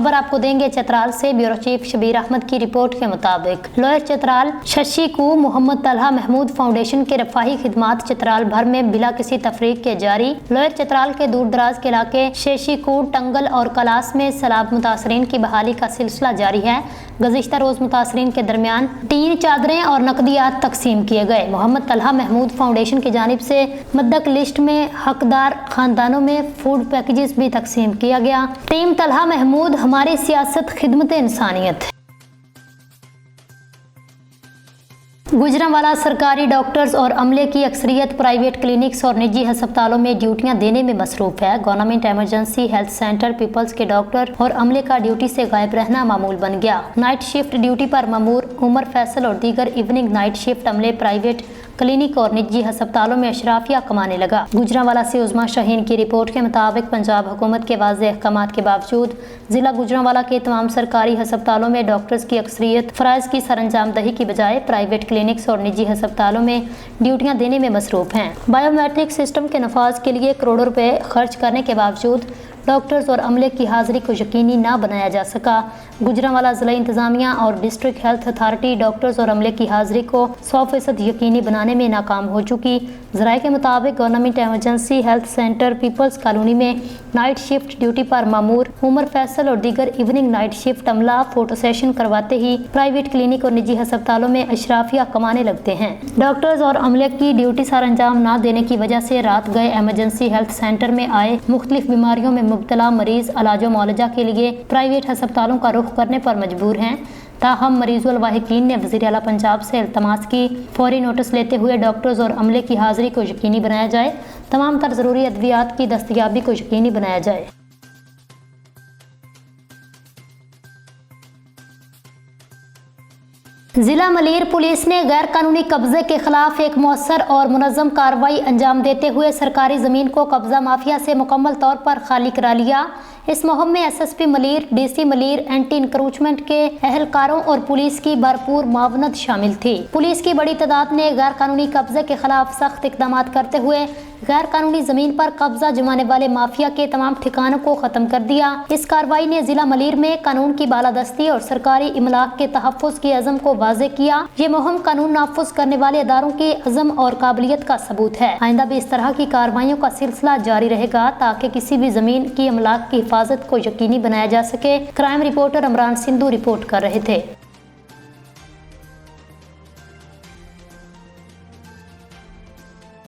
खबर आपको देंगे चतराल से। ब्यूरो चीफ शबीर अहमद की रिपोर्ट के मुताबिक लोअर चतराल शशि कू मोहम्मद तलहा महमूद फाउंडेशन के रफाही खिदमात चतराल भर में बिला किसी तफरीक के जारी। लोअर चतराल के दूर दराज के इलाके शशि कू, टंगल और कलास में सैलाब मुतासरीन की बहाली का सिलसिला जारी है। गुज़िश्ता रोज मुतासरीन के दरमियान टीन, चादरें और नकदियात तकसीम किए गए। मोहम्मद तलहा महमूद फाउंडेशन की जानिब से मद्दक लिस्ट में हकदार खानदानों में फूड पैकेजेस भी तकसीम किया गया। टीम तलहा महमूद, हमारी सियासत खिदमत इंसानियत। गुजरांवाला सरकारी डॉक्टर्स और अमले की अक्सरियत प्राइवेट क्लिनिक्स और निजी अस्पतालों में ड्यूटियां देने में मसरूफ है। Government emergency health centre people's के डॉक्टर और अमले का ड्यूटी से गायब रहना मामूल बन गया। नाइट शिफ्ट ड्यूटी पर ममूर उमर फैसल और दीगर इवनिंग नाइट शिफ्ट अमले प्राइवेट क्लिनिक और निजी अस्पतालों में अशराफिया कमाने लगा। गुजरांवाला से उस्मा शाहीन की रिपोर्ट के मुताबिक पंजाब हुकूमत के वाज़ेह अहकामात के बावजूद जिला गुजरांवाला के तमाम सरकारी अस्पतालों में डॉक्टर्स की अक्सरियत फ़राइज़ की सरअंजामदही की बजाय प्राइवेट क्लिनिक्स और निजी अस्पतालों में ड्यूटियां देने में मसरूफ हैं। बायोमेट्रिक सिस्टम के नफाज के लिए करोड़ों रुपए खर्च करने के बावजूद डॉक्टर्स और अमले की हाजिरी को यकीनी ना बनाया जा सका। गुजरांवाला ज़िला इंतज़ामिया और डिस्ट्रिक्ट हेल्थ अथॉरिटी डॉक्टर्स और अमले की हाजिरी को 100% यकीनी बनाने में नाकाम हो चुकी। ज़राए के मुताबिक government emergency health centre people's colony में नाइट शिफ्ट ड्यूटी पर मामूर उमर फैसल और दीगर इवनिंग नाइट शिफ्ट अमला फोटो सेशन करवाते ही प्राइवेट क्लिनिक और निजी अस्पतालों में अशराफिया कमाने लगते हैं। डॉक्टर्स और अमले की ड्यूटी सर अंजाम ना देने की वजह से रात गए इमरजेंसी हेल्थ सेंटर में आए मुख्तलिफ बीमारियों में मुब्तला मरीज इलाज मुआलजा के लिए प्राइवेट अस्पतालों का रुख करने पर मजबूर हैं। ताहम मरीजुल वाहिकीन ने वज़ीर आला पंजाब से इल्तमास की फौरी नोटिस लेते हुए डॉक्टर्स और अमले की हाजिरी को यकीनी बनाया जाए, तमाम तर ज़रूरी अद्वियात की दस्तयाबी को यकीनी बनाया जाए। जिला मलीर पुलिस ने गैर कानूनी कब्जे के खिलाफ एक मौसर और मुनज़्ज़म कार्रवाई अंजाम देते हुए सरकारी ज़मीन को कब्जा माफिया से मुकम्मल तौर पर खाली करा लिया। इस मुहिम में SSP Malir, DC Malir, anti encroachment के अहलकारों और पुलिस की भरपूर मावनत शामिल थी। पुलिस की बड़ी तादाद ने गैर कानूनी कब्जे के खिलाफ सख्त इक़दामात करते हुए गैर कानूनी जमीन पर कब्जा जमाने वाले माफिया के तमाम ठिकानों को खत्म कर दिया। इस कार्रवाई ने जिला मलीर में कानून की बालादस्ती और सरकारी इमलाक के तहफ़्फ़ुज़ की अज़म को वाज़े किया। ये मुहिम कानून नाफुज करने वाले इदारों की अज़म और काबिलियत का सबूत है। आइंदा भी इस तरह की कार्रवाइयों का सिलसिला जारी रहेगा ताकि किसी भी जमीन की इमलाक की हिफाजत को यकीनी बनाया जा सके। Crime reporter Imran Sindhu report कर रहे थे।